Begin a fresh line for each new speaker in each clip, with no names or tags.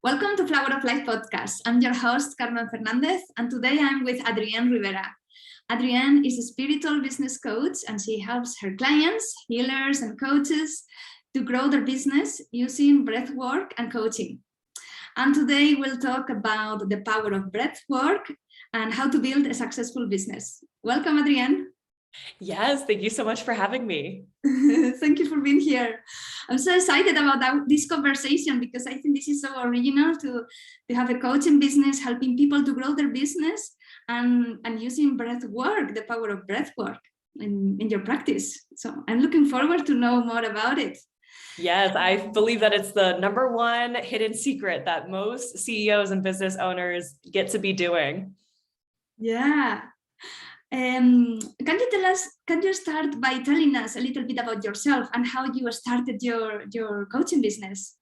Welcome to Flower of Life podcast. I'm your host, Carmen Fernandez, and today I'm with Adrienne Rivera. Adrienne is a spiritual business coach, and she helps her clients, healers, and coaches to grow their business using breathwork and coaching. And today we'll talk about the power of breathwork and how to build a successful business. Welcome, Adrienne.
Yes, thank you so much for having me.
Thank you for being here. I'm so excited about this conversation because I think this is so original to have a coaching business, helping people to grow their business and using breath work, the power of breath work in your practice. So I'm looking forward to know more about it.
Yes, I believe that it's the number one hidden secret that most CEOs and business owners get to be doing.
Yeah. Can you start by telling us a little bit about yourself and how you started your coaching business?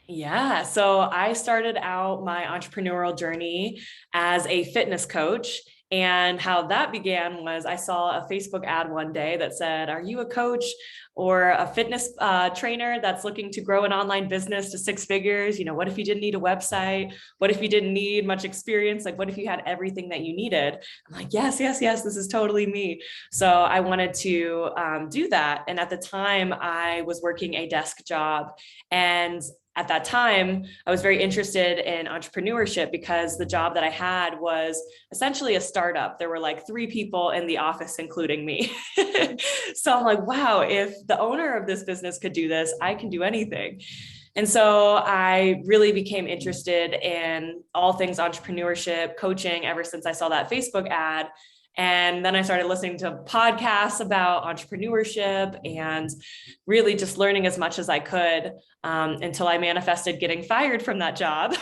Yeah, so I started out my entrepreneurial journey as a fitness coach. And how that began was I saw a Facebook ad one day that said, "Are you a coach or a fitness trainer that's looking to grow an online business to 6 figures? You know, what if you didn't need a website? What if you didn't need much experience? Like, what if you had everything that you needed?" I'm like, yes, this is totally me. So I wanted to do that. And at the time I was working a desk job, and at that time, I was very interested in entrepreneurship because the job that I had was essentially a startup. There were like 3 people in the office, including me. So I'm like, wow, if the owner of this business could do this, I can do anything. And so I really became interested in all things entrepreneurship, coaching ever since I saw that Facebook ad. And then I started listening to podcasts about entrepreneurship and really just learning as much as I could until I manifested getting fired from that job.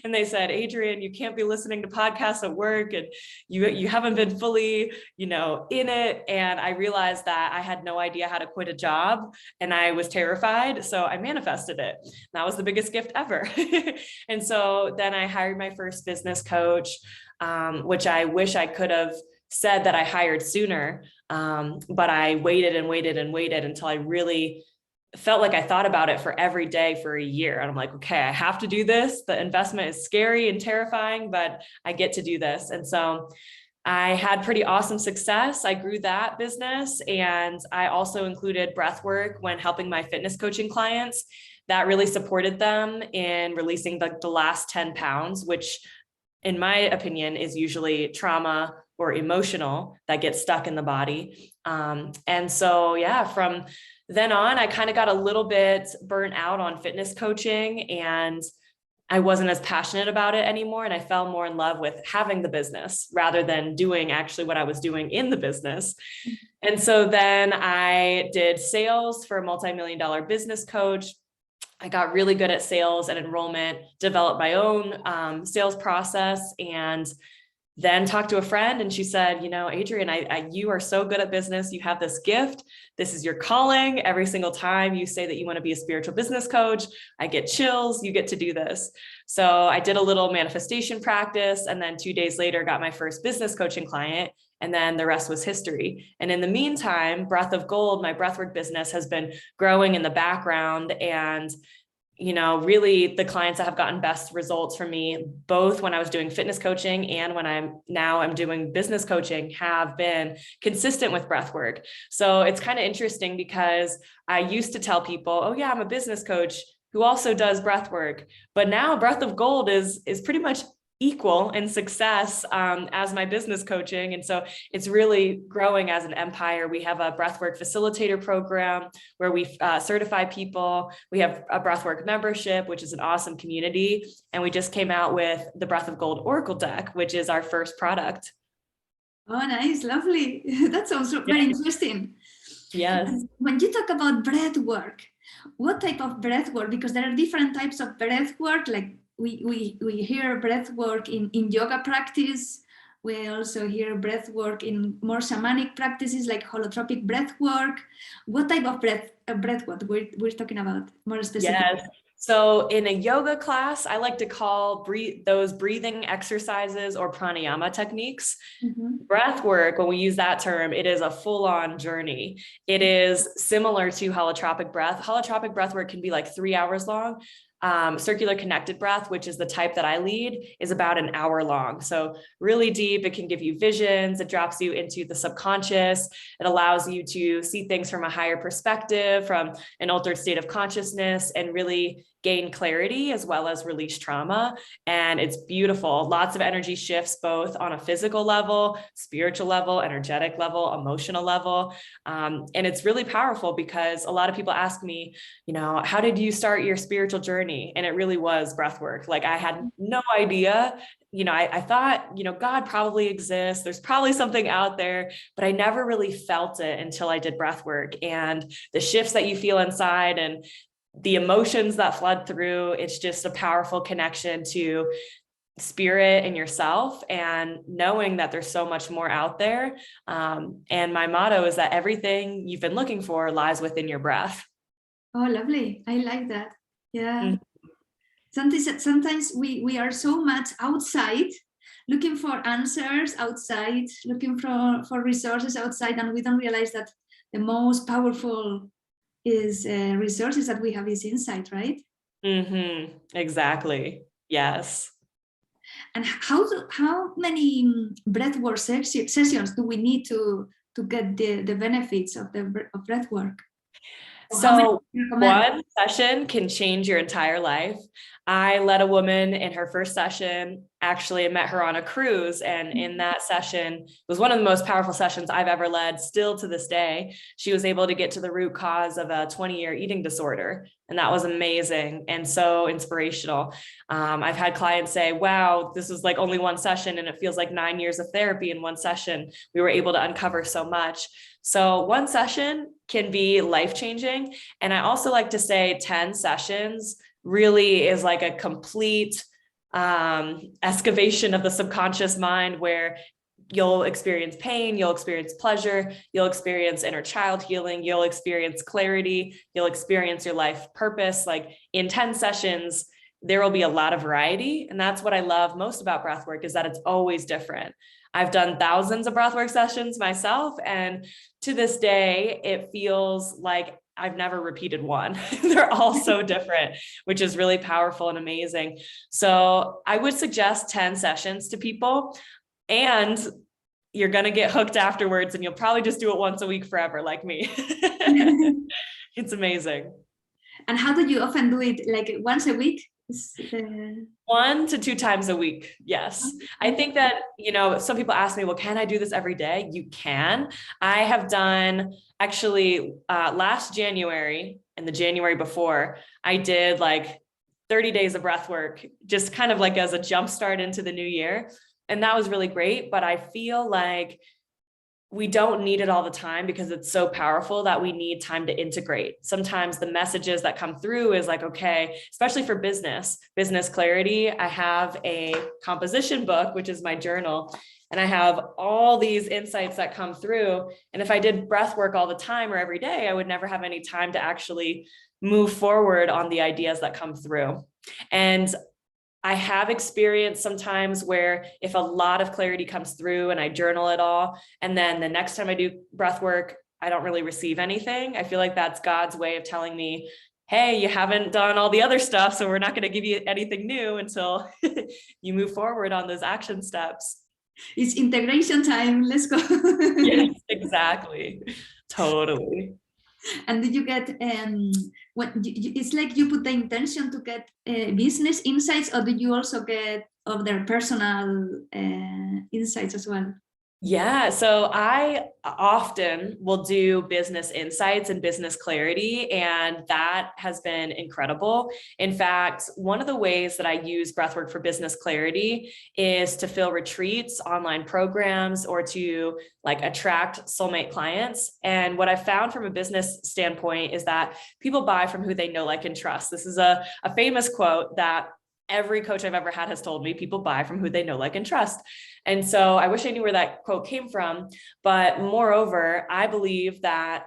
And they said, "Adrienne, you can't be listening to podcasts at work and you haven't been fully, in it." And I realized that I had no idea how to quit a job and I was terrified. So I manifested it. That was the biggest gift ever. And so then I hired my first business coach, which I wish I could have said that I hired sooner. But I waited until I really felt like I thought about it for every day for a year. And I'm like, okay, I have to do this. The investment is scary and terrifying, but I get to do this. And so I had pretty awesome success. I grew that business. And I also included breathwork when helping my fitness coaching clients. That really supported them in releasing the last 10 pounds, which in my opinion is usually trauma or emotional that gets stuck in the body. And so, yeah, from then on, I kind of got a little bit burnt out on fitness coaching and I wasn't as passionate about it anymore. And I fell more in love with having the business rather than doing actually what I was doing in the business. And so then I did sales for a multi-million-dollar business coach. I got really good at sales and enrollment, developed my own sales process, and then talked to a friend and she said, "Adrienne, you are so good at business. You have this gift. This is your calling. Every single time you say that you want to be a spiritual business coach, I get chills. You get to do this." So I did a little manifestation practice. And then 2 days later, got my first business coaching client. And then the rest was history. And in the meantime, Breath of Gold, my breathwork business, has been growing in the background. And really the clients that have gotten best results from me, both when I was doing fitness coaching and when I'm doing business coaching, have been consistent with breathwork. So it's kind of interesting because I used to tell people, "Oh yeah, I'm a business coach who also does breathwork." But now Breath of Gold is pretty much equal in success as my business coaching. And so it's really growing as an empire. We have a breathwork facilitator program where we certify people. We have a breathwork membership, which is an awesome community. And we just came out with the Breath of Gold Oracle deck, which is our first product.
Oh, nice. Lovely. That sounds very interesting.
Yes.
When you talk about breath work, what type of breath work? Because there are different types of breath work, like we hear breath work in yoga practice. We also hear breath work in more shamanic practices like holotropic breath work. What type of breath work we're talking about more specifically?
Yes. So in a yoga class, I like to call those breathing exercises or pranayama techniques. Mm-hmm. Breath work, when we use that term, it is a full-on journey. It is similar to holotropic breath. Holotropic breath work can be like 3 hours long. Circular connected breath, which is the type that I lead, is about an hour long. So really deep. It can give you visions. It drops you into the subconscious. It allows you to see things from a higher perspective, from an altered state of consciousness, and really gain clarity as well as release trauma. And it's beautiful. Lots of energy shifts, both on a physical level, spiritual level, energetic level, emotional level. And it's really powerful because a lot of people ask me, how did you start your spiritual journey? And it really was breath work. Like, I had no idea. I thought, God probably exists. There's probably something out there, but I never really felt it until I did breath work. And the shifts that you feel inside and the emotions that flood through, it's just a powerful connection to spirit and yourself, and knowing that there's so much more out there. And my motto is that everything you've been looking for lies within your breath.
Oh, lovely. I like that. Yeah.
Mm-hmm.
Sometimes we are so much outside, looking for answers outside, looking for resources outside, and we don't realize that the most powerful resources that we have is inside, right?
Mm-hmm. Exactly. Yes.
And how many breathwork sessions do we need to get the benefits of breathwork?
So one session can change your entire life. I led a woman in her first session. Actually, I met her on a cruise, and in that session, it was one of the most powerful sessions I've ever led, still to this day. She was able to get to the root cause of a 20-year eating disorder, and that was amazing and so inspirational. I've had clients say, wow, this was like only one session, and it feels like 9 years of therapy in one session. We were able to uncover so much. So one session can be life-changing. And I also like to say 10 sessions really is like a complete excavation of the subconscious mind, where you'll experience pain, you'll experience pleasure, you'll experience inner child healing, you'll experience clarity, you'll experience your life purpose. Like, in 10 sessions, there will be a lot of variety. And that's what I love most about breathwork, is that it's always different. I've done thousands of breathwork sessions myself, and to this day, it feels like I've never repeated one. They're all so different, which is really powerful and amazing. So I would suggest 10 sessions to people, and you're going to get hooked afterwards, and you'll probably just do it once a week forever, like me. It's amazing.
And how do you often do it? Like once a week?
1 to 2 times a week. Yes. I think that, some people ask me, well, can I do this every day? You can. I have done, actually, last January and the January before, I did like 30 days of breath work, just kind of like as a jump start into the new year. And that was really great. But I feel like we don't need it all the time, because it's so powerful that we need time to integrate. Sometimes the messages that come through is like, okay, especially for business clarity. I have a composition book, which is my journal, and I have all these insights that come through. And if I did breath work all the time or every day, I would never have any time to actually move forward on the ideas that come through. And I have experienced sometimes where if a lot of clarity comes through and I journal it all, and then the next time I do breath work, I don't really receive anything. I feel like that's God's way of telling me, hey, you haven't done all the other stuff, so we're not going to give you anything new until you move forward on those action steps.
It's integration time. Let's go.
Yes, exactly. Totally.
And did you get it's like you put the intention to get business insights, or did you also get other personal insights as well?
Yeah, so I often will do business insights and business clarity, and that has been incredible. In fact, one of the ways that I use breathwork for business clarity is to fill retreats, online programs, or to attract soulmate clients. And what I found from a business standpoint is that people buy from who they know, like, and trust. This is a famous quote that every coach I've ever had has told me: people buy from who they know, like, and trust. And so I wish I knew where that quote came from. But moreover, I believe that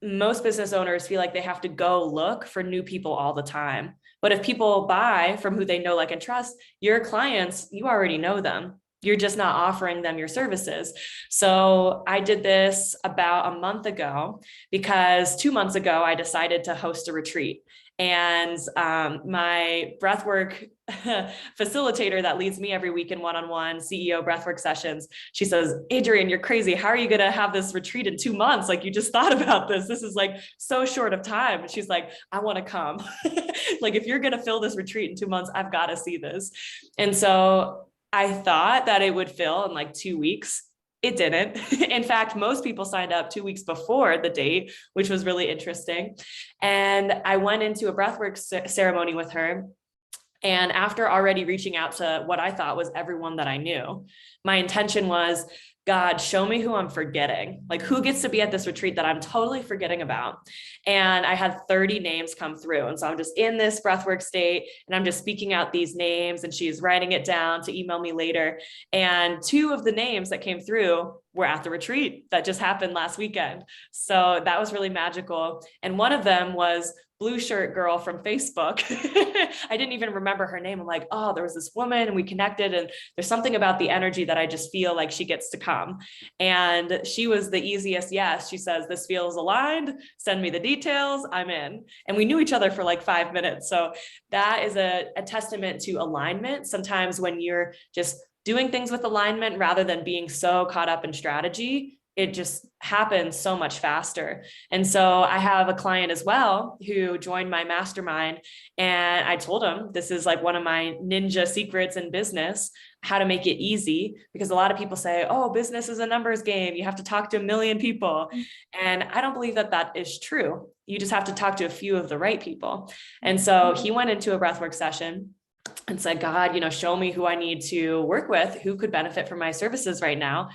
most business owners feel like they have to go look for new people all the time. But if people buy from who they know, like, and trust, your clients, you already know them. You're just not offering them your services. So I did this about a month ago because 2 months ago, I decided to host a retreat. And my breathwork facilitator that leads me every week in one-on-one CEO breathwork sessions, she says, Adrienne, you're crazy. How are you going to have this retreat in 2 months? Like, you just thought about this. This is like so short of time. And she's like, I want to come. Like, if you're going to fill this retreat in 2 months, I've got to see this. And so I thought that it would fill in like 2 weeks. It didn't. In fact, most people signed up 2 weeks before the date, which was really interesting. And I went into a breathwork ceremony with her. And after already reaching out to what I thought was everyone that I knew, my intention was, God, show me who I'm forgetting. Like, who gets to be at this retreat that I'm totally forgetting about? And I had 30 names come through. And so I'm just in this breathwork state and I'm just speaking out these names, and she's writing it down to email me later. And 2 of the names that came through were at the retreat that just happened last weekend. So that was really magical. And one of them was blue shirt girl from Facebook. I didn't even remember her name. I'm like, oh, there was this woman and we connected, and there's something about the energy that I just feel like she gets to come. And she was the easiest yes. She says, this feels aligned. Send me the details. I'm in. And we knew each other for like 5 minutes. So that is a testament to alignment. Sometimes when you're just doing things with alignment rather than being so caught up in strategy, it just happens so much faster. And so I have a client as well who joined my mastermind, and I told him, this is like one of my ninja secrets in business, how to make it easy, because a lot of people say, oh, business is a numbers game. You have to talk to 1 million people. And I don't believe that that is true. You just have to talk to a few of the right people. And so he went into a breathwork session and said, God, show me who I need to work with, who could benefit from my services right now.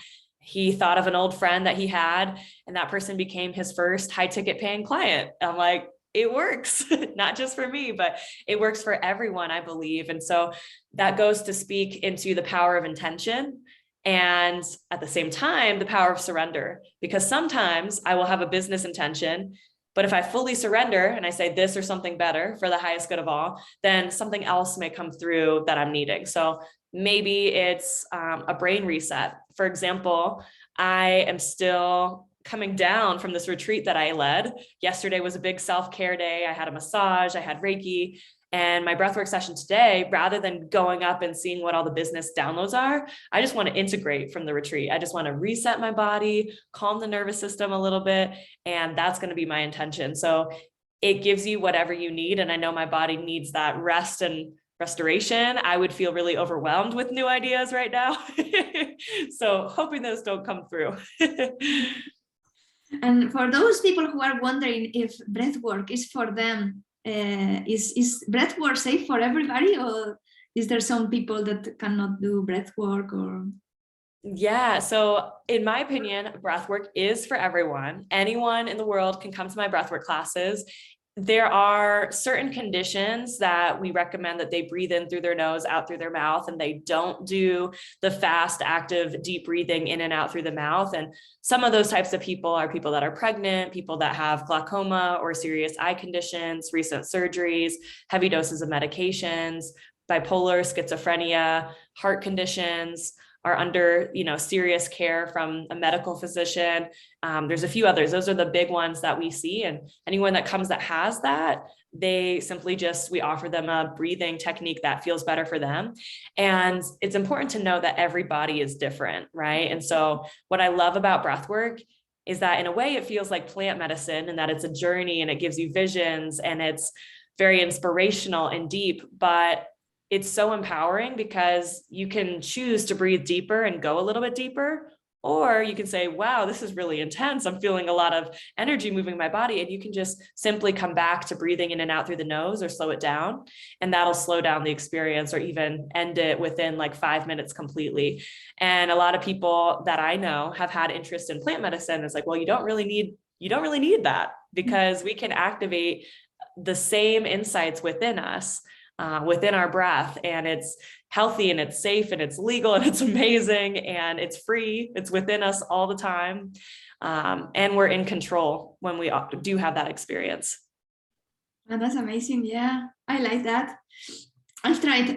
He thought of an old friend that he had, and that person became his first high ticket paying client. I'm like, it works, not just for me, but it works for everyone, I believe. And so that goes to speak into the power of intention, and at the same time, the power of surrender, because sometimes I will have a business intention, but if I fully surrender and I say this or something better for the highest good of all, then something else may come through that I'm needing. So maybe it's a brain reset. For example, I am still coming down from this retreat that I led. Yesterday was a big self-care day. I had a massage, I had Reiki, and my breathwork session today, rather than going up and seeing what all the business downloads are, I just want to integrate from the retreat. I just want to reset my body, calm the nervous system a little bit, and that's going to be my intention. So it gives you whatever you need. And I know my body needs that rest and restoration. I would feel really overwhelmed with new ideas right now. So hoping those don't come through.
And for those people who are wondering if breathwork is for them, is breathwork safe for everybody, or is there some people that cannot do breathwork? Or
yeah, so in my opinion, breathwork is for everyone. Anyone in the world can come to my breathwork classes. There are certain conditions that we recommend that they breathe in through their nose, out through their mouth, and they don't do the fast, active, deep breathing in and out through the mouth. And some of those types of people are people that are pregnant, people that have glaucoma or serious eye conditions, recent surgeries, heavy doses of medications, bipolar, schizophrenia, heart conditions, are under, serious care from a medical physician. There's a few others. Those are the big ones that we see. And anyone that comes that has that, they simply we offer them a breathing technique that feels better for them. And it's important to know that every body is different, right? And so what I love about breathwork is that in a way it feels like plant medicine, and that it's a journey and it gives you visions and it's very inspirational and deep, but it's so empowering because you can choose to breathe deeper and go a little bit deeper, or you can say, wow, this is really intense. I'm feeling a lot of energy moving my body. And you can just simply come back to breathing in and out through the nose or slow it down. And that'll slow down the experience or even end it within like 5 minutes completely. And a lot of people that I know have had interest in plant medicine. It's like, well, you don't really need that, because we can activate the same insights within us, within our breath, and it's healthy and it's safe and it's legal and it's amazing and it's free. It's within us all the time. And we're in control when we do have that experience.
and that's amazing. Yeah, I like that. I've tried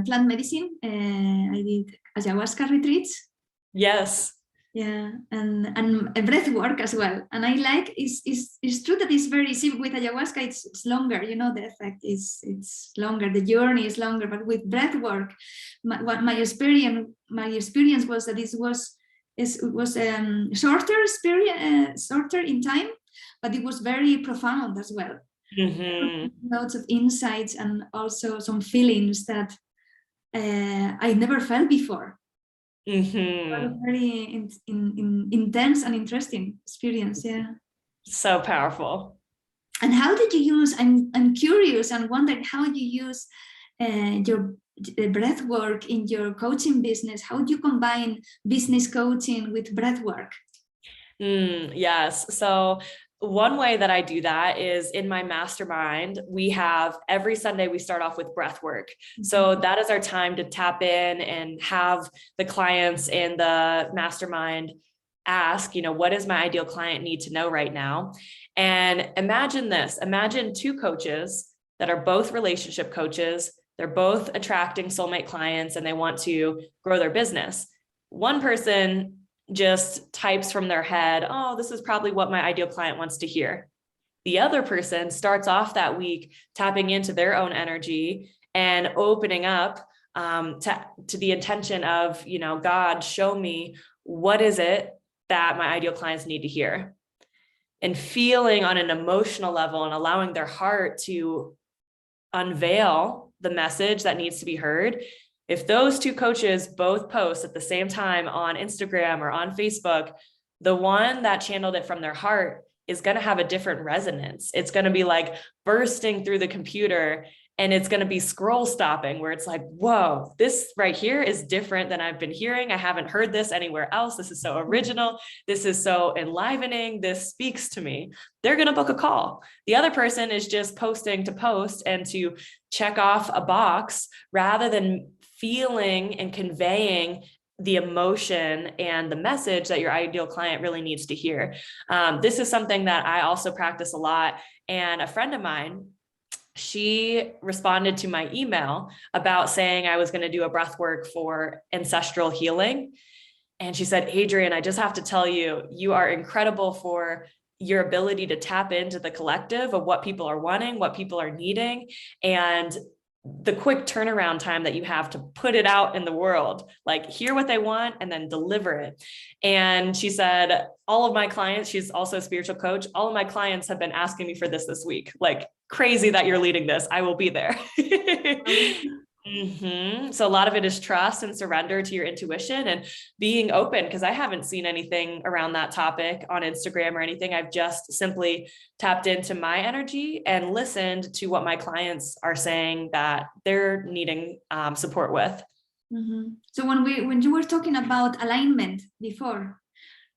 plant medicine. I did ayahuasca retreats.
Yes.
Yeah, and breath work as well. And I like it's true that it's very simple. With ayahuasca, it's longer. You know, the effect is it's longer. The journey is longer. But with breath work, my experience was that it was shorter in time, but it was very profound as well.
Mm-hmm.
Lots of insights and also some feelings that I never felt before.
Mm-hmm.
Very intense and interesting experience. Yeah.
So powerful.
And how did you use? I'm curious and wondering how you use your breath work in your coaching business. How do you combine business coaching with breath work?
Yes. So one way that I do that is in my mastermind, we have every Sunday, we start off with breath work. So that is our time to tap in and have the clients in the mastermind ask, what does my ideal client need to know right now? And imagine this, imagine two coaches that are both relationship coaches. They're both attracting soulmate clients and they want to grow their business. One person just types from their head, oh, this is probably what my ideal client wants to hear. The other person starts off that week tapping into their own energy and opening up to the intention of, God, show me what is it that my ideal clients need to hear, and feeling on an emotional level and allowing their heart to unveil the message that needs to be heard. If those two coaches both post at the same time on Instagram or on Facebook, the one that channeled it from their heart is going to have a different resonance. It's going to be like bursting through the computer, and it's going to be scroll stopping where it's like, whoa, this right here is different than I've been hearing. I haven't heard this anywhere else. This is so original. This is so enlivening. This speaks to me. They're going to book a call. The other person is just posting to post and to check off a box rather than feeling and conveying the emotion and the message that your ideal client really needs to hear. This is something that I also practice a lot. And a friend of mine, she responded to my email about saying I was going to do a breath work for ancestral healing. And she said, Adrienne, I just have to tell you, you are incredible for your ability to tap into the collective of what people are wanting, what people are needing, and the quick turnaround time that you have to put it out in the world, like hear what they want and then deliver it. And she said, all of my clients, she's also a spiritual coach, all of my clients have been asking me for this week. Like, crazy that you're leading this. I will be there. So a lot of it is trust and surrender to your intuition and being open, because I haven't seen anything around that topic on Instagram or anything. I've just simply tapped into my energy and listened to what my clients are saying that they're needing support with.
So when you were talking about alignment before,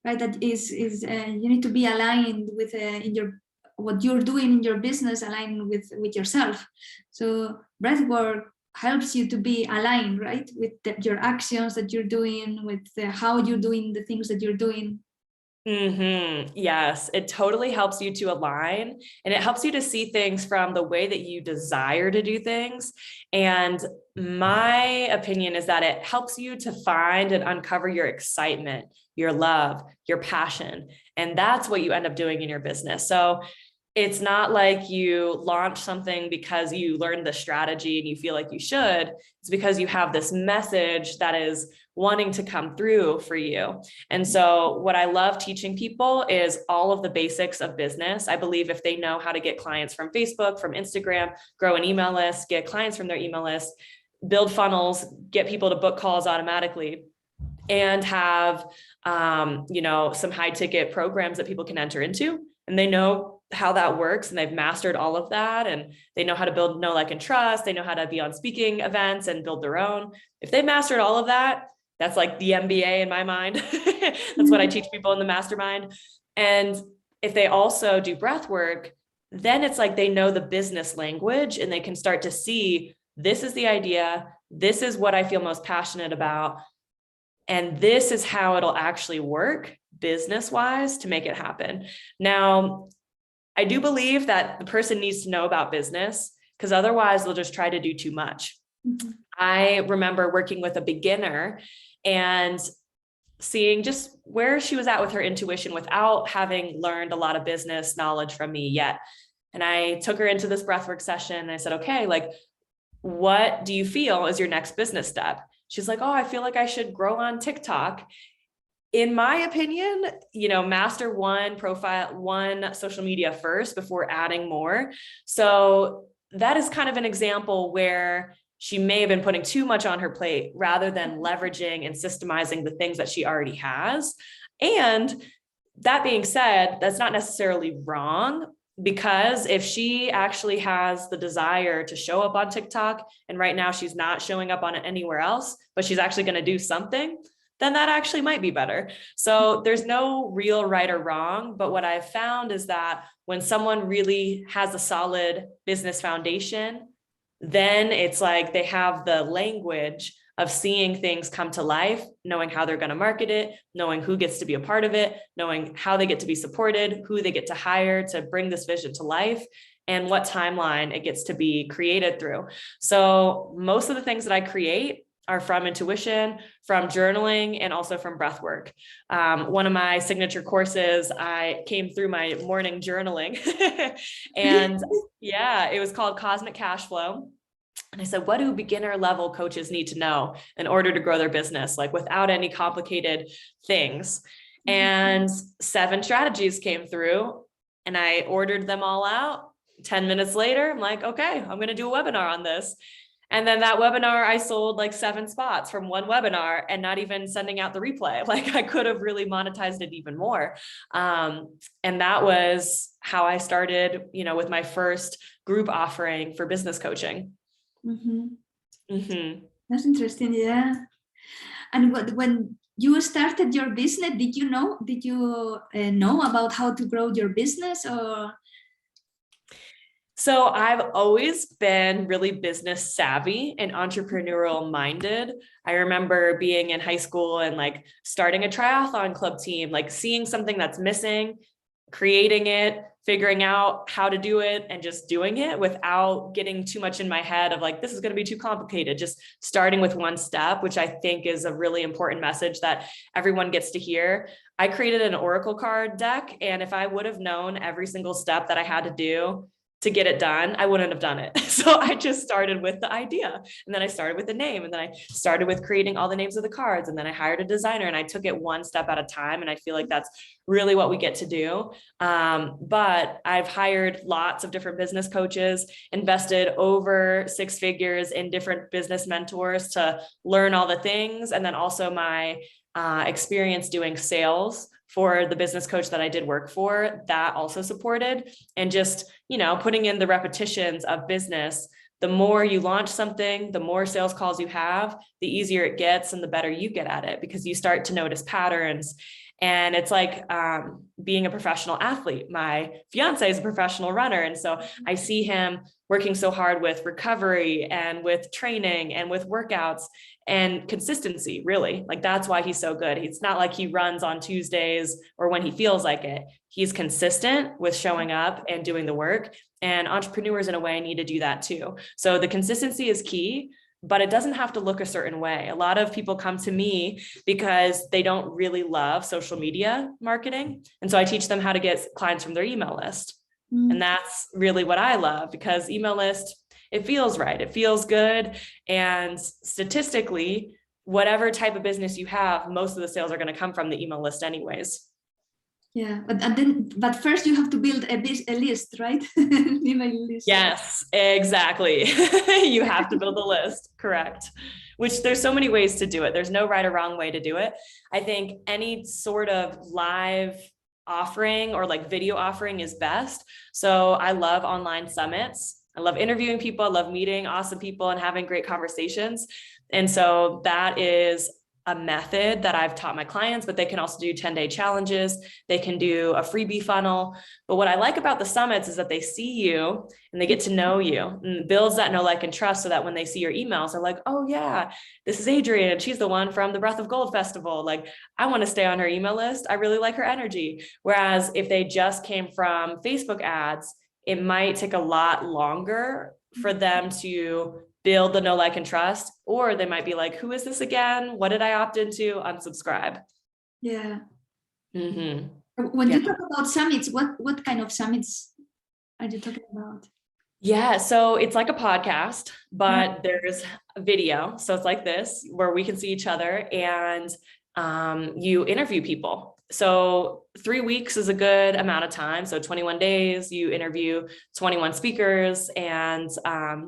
right, that is you need to be aligned with what you're doing in your business, aligned with yourself. So breathwork helps you to be aligned, right, with your actions that you're doing, with how you're doing the things that you're doing.
Yes, it totally helps you to align, and it helps you to see things from the way that you desire to do things. And my opinion is that it helps you to find and uncover your excitement, your love, your passion. And that's what you end up doing in your business. So it's not like you launch something because you learned the strategy and you feel like you should. It's because you have this message that is wanting to come through for you. And so what I love teaching people is all of the basics of business. I believe if they know how to get clients from Facebook, from Instagram, grow an email list, get clients from their email list, build funnels, get people to book calls automatically, and have some high ticket programs that people can enter into, and they know how that works and they've mastered all of that, and they know how to build know, like, and trust. They know how to be on speaking events and build their own. If they mastered all of that, that's like the MBA in my mind. That's what I teach people in the mastermind. And if they also do breath work, then it's like they know the business language and they can start to see, this is the idea, this is what I feel most passionate about, and this is how it'll actually work business-wise to make it happen. Now, I do believe that the person needs to know about business, because otherwise they'll just try to do too much. I remember working with a beginner and seeing just where she was at with her intuition without having learned a lot of business knowledge from me yet. And I took her into this breathwork session and I said, okay, like, what do you feel is your next business step? She's like, oh, I feel like I should grow on TikTok. In my opinion, master one profile, one social media first before adding more. So that is kind of an example where she may have been putting too much on her plate rather than leveraging and systemizing the things that she already has. And that being said, that's not necessarily wrong, because if she actually has the desire to show up on TikTok, and right now she's not showing up on it anywhere else, but she's actually going to do something, then that actually might be better. So there's no real right or wrong. But what I've found is that when someone really has a solid business foundation, then it's like they have the language of seeing things come to life, knowing how they're going to market it, knowing who gets to be a part of it, knowing how they get to be supported, who they get to hire to bring this vision to life, and what timeline it gets to be created through. So most of the things that I create are from intuition, from journaling, and also from breath work. One of my signature courses, I came through my morning journaling and yeah, it was called Cosmic Cash Flow. And I said, what do beginner level coaches need to know in order to grow their business, like without any complicated things? And 7 strategies came through and I ordered them all out. 10 minutes later, I'm like, okay, I'm going to do a webinar on this. And then that webinar, I sold like 7 spots from one webinar and not even sending out the replay. Like I could have really monetized it even more. And that was how I started, with my first group offering for business coaching.
That's interesting. Yeah. And when you started your business, did you know about how to grow your business, or?
So I've always been really business savvy and entrepreneurial minded. I remember being in high school and like starting a triathlon club team, like seeing something that's missing, creating it, figuring out how to do it, and just doing it without getting too much in my head of like, this is going to be too complicated. Just starting with one step, which I think is a really important message that everyone gets to hear. I created an Oracle card deck, and if I would have known every single step that I had to do to get it done, I wouldn't have done it. So I just started with the idea, and then I started with the name, and then I started with creating all the names of the cards, and then I hired a designer, and I took it one step at a time. And I feel like that's really what we get to do. But I've hired lots of different business coaches, invested over 6 figures in different business mentors to learn all the things. And then also my experience doing sales for the business coach that I did work for, that also supported. And just, putting in the repetitions of business, the more you launch something, the more sales calls you have, the easier it gets and the better you get at it, because you start to notice patterns. And it's like being a professional athlete. My fiance is a professional runner. And so I see him working so hard with recovery and with training and with workouts and consistency, really. Like that's why he's so good. It's not like he runs on Tuesdays or when he feels like it. He's consistent with showing up and doing the work. And entrepreneurs in a way need to do that too. So the consistency is key, but it doesn't have to look a certain way. A lot of people come to me because they don't really love social media marketing. And so I teach them how to get clients from their email list. And that's really what I love, because email list, it feels right. It feels good. And statistically, whatever type of business you have, most of the sales are going to come from the email list anyways.
Yeah, but first you have to build a list, right? Email list.
Yes, exactly. You have to build a list, correct. Which there's so many ways to do it. There's no right or wrong way to do it. I think any sort of live offering or like video offering is best. So I love online summits. I love interviewing people. I love meeting awesome people and having great conversations. And so that is a method that I've taught my clients, but they can also do 10-day challenges. They can do a freebie funnel. But what I like about the summits is that they see you and they get to know you, and it builds that know, like, and trust, so that when they see your emails, they're like, oh yeah, this is Adrienne. She's the one from the Breath of Gold Festival. Like, I want to stay on her email list. I really like her energy. Whereas if they just came from Facebook ads, it might take a lot longer for them to build the know, like, and trust, or they might be like, who is this again? What did I opt into? Unsubscribe.
Yeah.
Mm-hmm.
When you talk about summits, what kind of summits are you talking about?
Yeah, so it's like a podcast, but there's a video. So it's like this, where we can see each other and you interview people. So 3 weeks is a good amount of time. So 21 days, you interview 21 speakers, and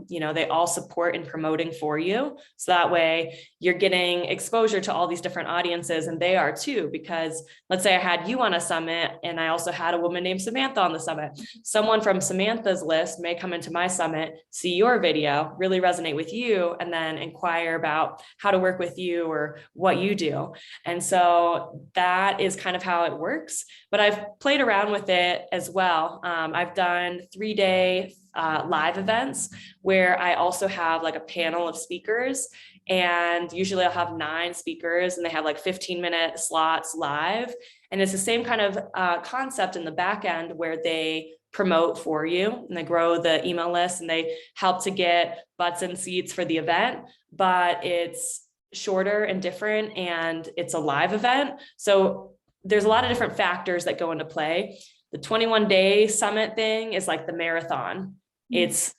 they all support in promoting for you. So that way you're getting exposure to all these different audiences, and they are too, because let's say I had you on a summit and I also had a woman named Samantha on the summit. Someone from Samantha's list may come into my summit, see your video, really resonate with you, and then inquire about how to work with you or what you do. And so that is kind of how it works, but I've played around with it as well. I've done 3-day live events where I also have like a panel of speakers, and usually I'll have 9 speakers and they have like 15-minute slots live. And it's the same kind of concept in the back end, where they promote for you and they grow the email list and they help to get butts and seats for the event, but it's shorter and different, and it's a live event. So there's a lot of different factors that go into play. The 21-day summit thing is like the marathon. It's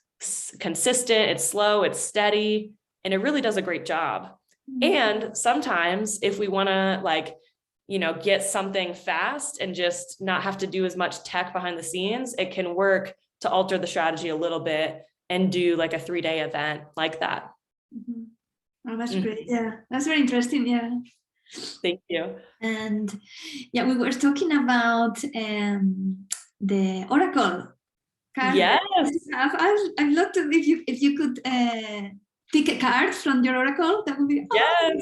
consistent, it's slow, it's steady, and it really does a great job. And sometimes if we want to get something fast and just not have to do as much tech behind the scenes, it can work to alter the strategy a little bit and do like a 3-day event like that.
Mm-hmm. Oh, that's great. Yeah, that's very interesting. Yeah.
Thank you.
And yeah, we were talking about the Oracle card.
Yes.
I'd love to, if you could pick a card from your Oracle, that would be
yes.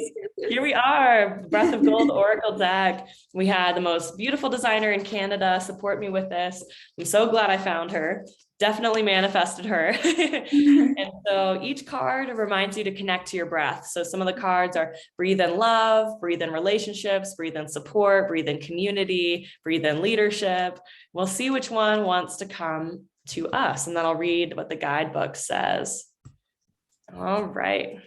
Here we are, Breath of Gold Oracle deck. We had the most beautiful designer in Canada support me with this. I'm so glad I found her. Definitely manifested her. And so each card reminds you to connect to your breath. So some of the cards are breathe in love, breathe in relationships, breathe in support, breathe in community, breathe in leadership. We'll see which one wants to come to us. And then I'll read what the guidebook says. All right.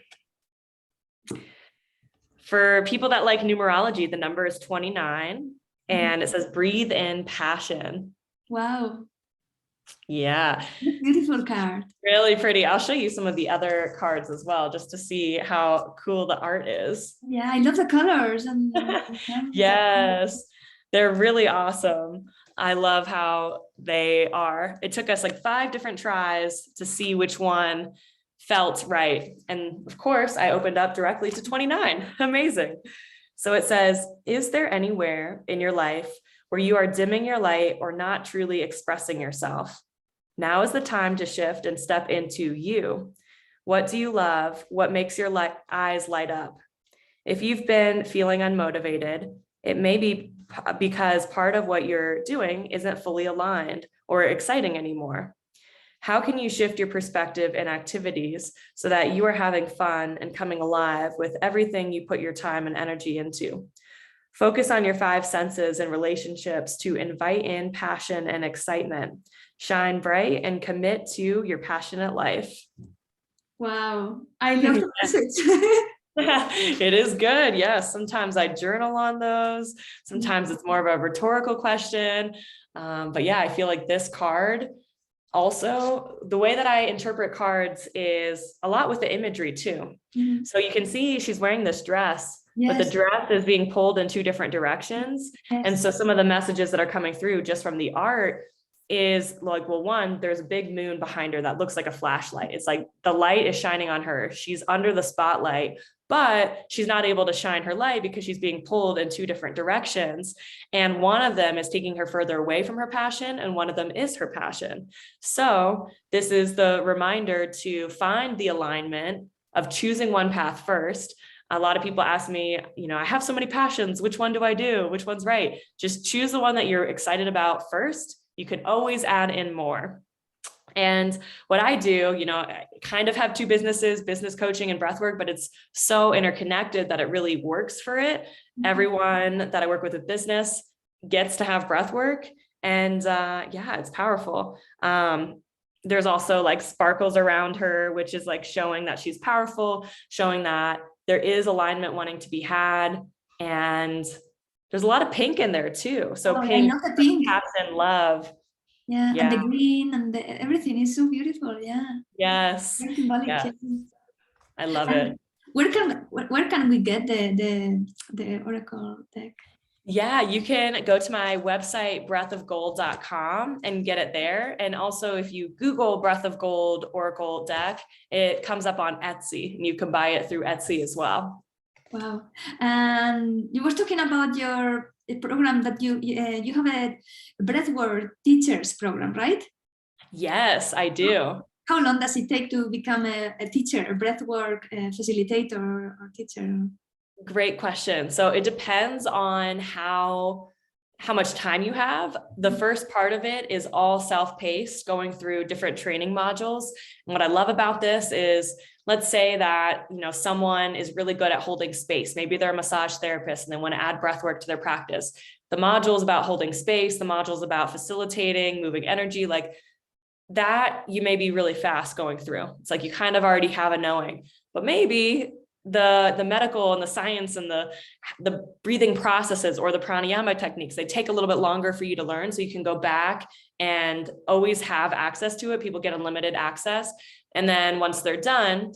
For people that like numerology, the number is 29, and it says breathe in passion.
Wow.
Yeah.
Beautiful card.
Really pretty. I'll show you some of the other cards as well, just to see how cool the art is.
Yeah, I love the colors. And
yes, they're really awesome. I love how they are. It took us like 5 different tries to see which one felt right. And of course, I opened up directly to 29. Amazing. So it says, is there anywhere in your life where you are dimming your light or not truly expressing yourself? Now is the time to shift and step into you. What do you love? What makes your eyes light up? If you've been feeling unmotivated, it may be because part of what you're doing isn't fully aligned or exciting anymore. How can you shift your perspective and activities so that you are having fun and coming alive with everything you put your time and energy into? Focus on your 5 senses and relationships to invite in passion and excitement. Shine bright and commit to your passionate life.
Wow, I love the message.
It is good. Yes. Sometimes I journal on those. Sometimes it's more of a rhetorical question. But yeah, I feel like this card, also, the way that I interpret cards is a lot with the imagery too. Mm-hmm. So you can see she's wearing this dress, yes, but the dress is being pulled in 2 different directions. Yes. And so some of the messages that are coming through just from the art is like, well, one, there's a big moon behind her that looks like a flashlight. It's like the light is shining on her. She's under the spotlight, but she's not able to shine her light because she's being pulled in 2 different directions. And one of them is taking her further away from her passion, and one of them is her passion. So this is the reminder to find the alignment of choosing one path first. A lot of people ask me, I have so many passions. Which one do I do? Which one's right? Just choose the one that you're excited about first. You can always add in more. And what I do, I kind of have 2 businesses, business coaching and breathwork, but it's so interconnected that it really works for it. Mm-hmm. Everyone that I work with business gets to have breathwork, And yeah, it's powerful. There's also like sparkles around her, which is like showing that she's powerful, showing that there is alignment wanting to be had. And there's a lot of pink in there too. So
Oh, I
pink,
love the pink.
passion, love.
Yeah, and
Yeah.
the green and everything is so beautiful. Yeah,
Yes.
very symbolic.
Yeah.
Yeah.
I love
And
it.
where can we get the Oracle deck?
Yeah, you can go to my website, breathofgold.com, and get it there. And also, if you Google Breath of Gold Oracle deck, it comes up on Etsy, and you can buy it through Etsy as well.
Wow. And you were talking about your program that you have a Breathwork teachers program, right?
Yes, I do.
How long does it take to become a teacher, a breathwork facilitator or teacher?
Great question. So it depends on how much time you have. The first part of it is all self-paced, going through different training modules. And what I love about this is, let's say that, someone is really good at holding space. Maybe they're a massage therapist and they want to add breath work to their practice. The module is about holding space. The module is about facilitating, moving energy, like that. You may be really fast going through. It's like you kind of already have a knowing, but maybe the medical and the science and the breathing processes or the pranayama techniques, they take a little bit longer for you to learn. So you can go back and always have access to it. People get unlimited access. And then once they're done,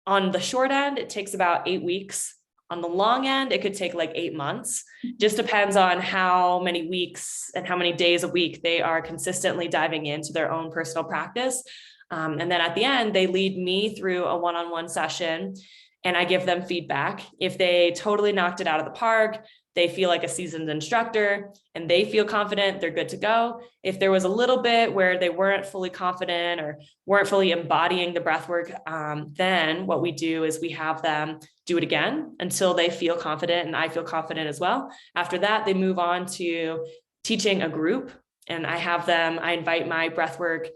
on the short end, it takes about 8 weeks. On the long end, it could take like 8 months. Just depends on how many weeks and how many days a week they are consistently diving into their own personal practice. And then at the end, they lead me through a one-on-one session, and I give them feedback. If they totally knocked it out of the park, they feel like a seasoned instructor and they feel confident, they're good to go. If there was a little bit where they weren't fully confident or weren't fully embodying the breath work, then what we do is we have them do it again until they feel confident and I feel confident as well. After that, they move on to teaching a group, and I invite my breathwork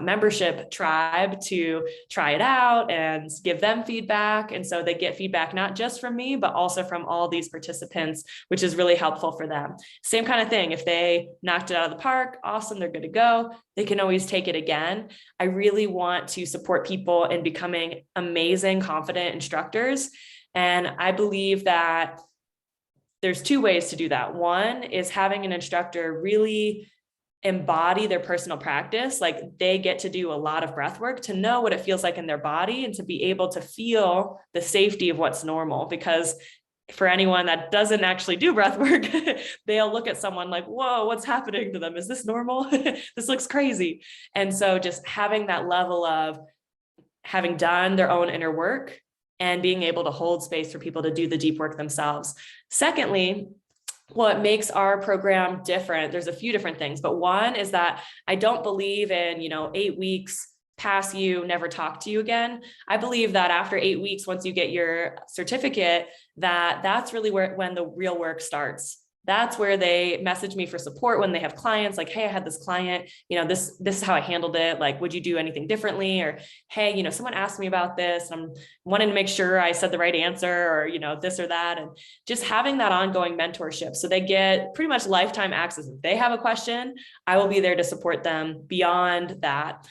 membership tribe to try it out and give them feedback. And so they get feedback not just from me, but also from all these participants, which is really helpful for them. Same kind of thing. If they knocked it out of the park, awesome, they're good to go. They can always take it again. I really want to support people in becoming amazing, confident instructors. And I believe that there's 2 ways to do that. One is having an instructor really embody their personal practice. Like they get to do a lot of breath work to know what it feels like in their body and to be able to feel the safety of what's normal. Because for anyone that doesn't actually do breath work, they'll look at someone like, whoa, what's happening to them? Is this normal? This looks crazy. And so just having that level of having done their own inner work and being able to hold space for people to do the deep work themselves. Secondly, what makes our program different, there's a few different things, but one is that I don't believe in, 8 weeks, pass you, never talk to you again. I believe that after 8 weeks, once you get your certificate, that's really when the real work starts. That's where they message me for support when they have clients like, hey, I had this client, this is how I handled it. Like, would you do anything differently? Or, hey, someone asked me about this and I'm wanting to make sure I said the right answer, or, this or that. And just having that ongoing mentorship. So they get pretty much lifetime access. If they have a question, I will be there to support them beyond that.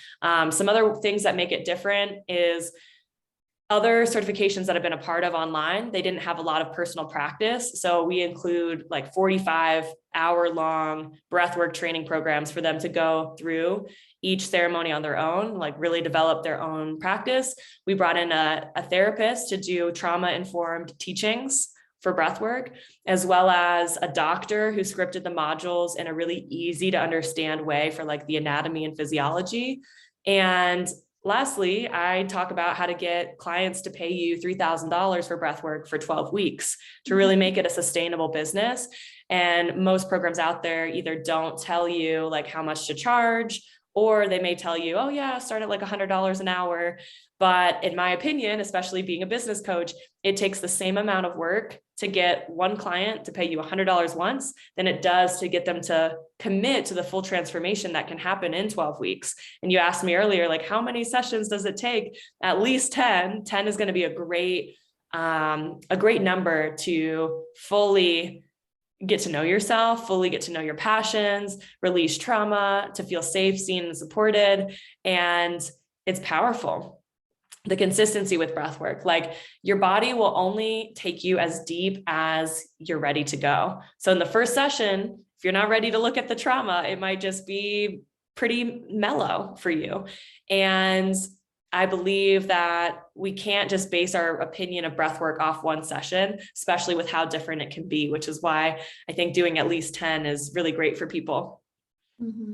Some other things that make it different is other certifications that I've been a part of online, they didn't have a lot of personal practice. So we include like 45-hour-long breathwork training programs for them to go through each ceremony on their own, like really develop their own practice. We brought in a therapist to do trauma-informed teachings for breathwork, as well as a doctor who scripted the modules in a really easy to understand way for like the anatomy and physiology. And lastly, I talk about how to get clients to pay you $3,000 for breathwork for 12 weeks to really make it a sustainable business. And most programs out there either don't tell you like how much to charge, or they may tell you, oh yeah, start at like $100 an hour. But in my opinion, especially being a business coach, it takes the same amount of work to get one client to pay you $100 once than it does to get them to commit to the full transformation that can happen in 12 weeks. And you asked me earlier, like, how many sessions does it take? At least 10. 10 is going to be a great number to fully get to know yourself, fully get to know your passions, release trauma, to feel safe, seen, and supported. And it's powerful. The consistency with breath work, like your body will only take you as deep as you're ready to go. So in the first session, if you're not ready to look at the trauma, it might just be pretty mellow for you. And I believe that we can't just base our opinion of breath work off one session, especially with how different it can be, which is why I think doing at least 10 is really great for people.
Mm-hmm.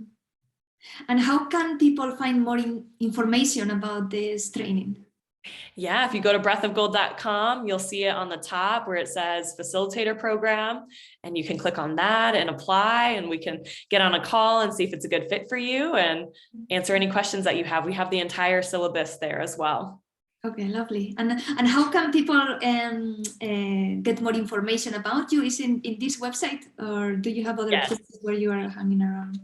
And how can people find more information about this training?
Yeah, if you go to breathofgold.com, you'll see it on the top where it says facilitator program, and you can click on that and apply, and we can get on a call and see if it's a good fit for you and answer any questions that you have. We have the entire syllabus there as well. Okay,
lovely. And how can people get more information about you? Is in this website, or do you have other places where you are hanging around?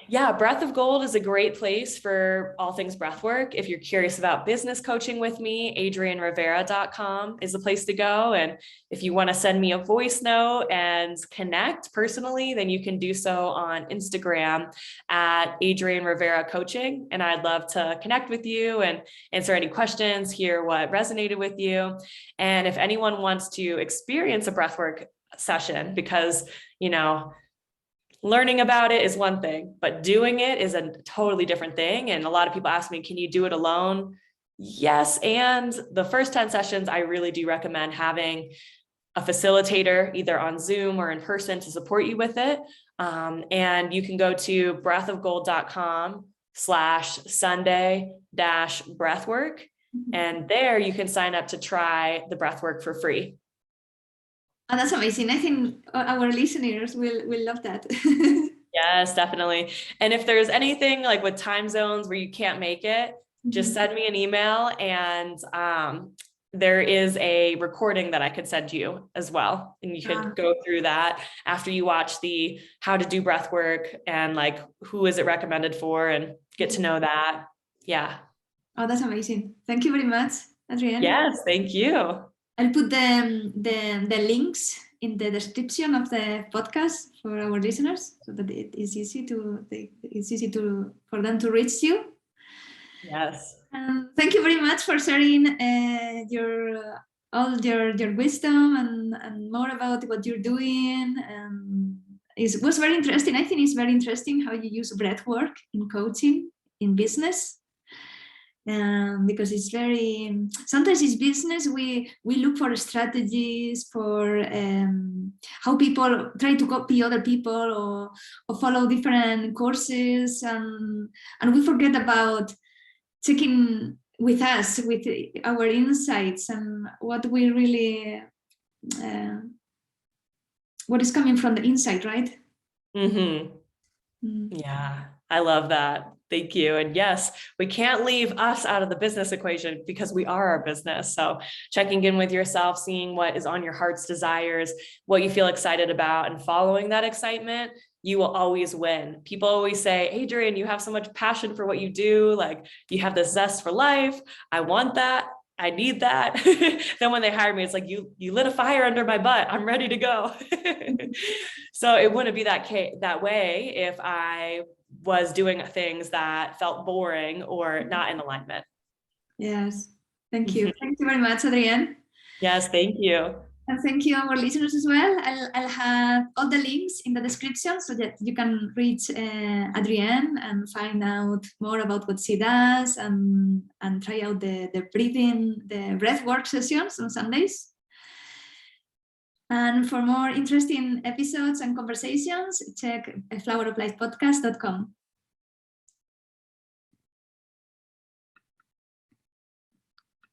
Yeah, Breath of Gold is a great place for all things breathwork. If you're curious about business coaching with me, adriennerivera.com is the place to go. And if you want to send me a voice note and connect personally, then you can do so on Instagram at Adrienne Rivera Coaching. And I'd love to connect with you and answer any questions, hear what resonated with you. And if anyone wants to experience a breathwork session, because, you know, learning about it is one thing, but doing it is a totally different thing. And a lot of people ask me, can you do it alone? Yes. And the first 10 sessions, I really do recommend having a facilitator, either on Zoom or in person, to support you with it. And you can go to breathofgold.com/Sunday-breathwork. And there you can sign up to try the breathwork for free.
Oh, that's amazing. I think our listeners will love that.
Yes, definitely. And if there's anything like with time zones where you can't make it, just send me an email, and there is a recording that I could send you as well. And you could go through that after you watch the how to do breath work and like who is it recommended for, and get to know that. Yeah.
Oh, that's amazing. Thank you very much, Adrienne.
Yes, thank you.
I'll put the links in the description of the podcast for our listeners, so that it is easy for them to reach you.
Yes.
Thank you very much for sharing all your wisdom and more about what you're doing. It was very interesting. I think it's very interesting how you use breath work in coaching, in business. Because it's very, sometimes in business we look for strategies for how people try to copy other people or follow different courses, and we forget about checking with us, with our insights, and what we really what is coming from the inside, right?
Yeah, I love that. Thank you. And yes, we can't leave us out of the business equation, because we are our business. So checking in with yourself, seeing what is on your heart's desires, what you feel excited about, and following that excitement, you will always win. People always say, Adrienne, you have so much passion for what you do. Like, you have this zest for life. I want that. I need that. Then when they hire me, it's like, you lit a fire under my butt. I'm ready to go. So it wouldn't be that way if I was doing things that felt boring or not in alignment.
Yes. Thank you. Thank you very much, Adrienne.
Yes, thank you.
And thank you, our listeners, as well. I'll have all the links in the description so that you can reach Adrienne and find out more about what she does, and try out the breathwork sessions on Sundays. And for more interesting episodes and conversations, check floweroflifepodcast.com.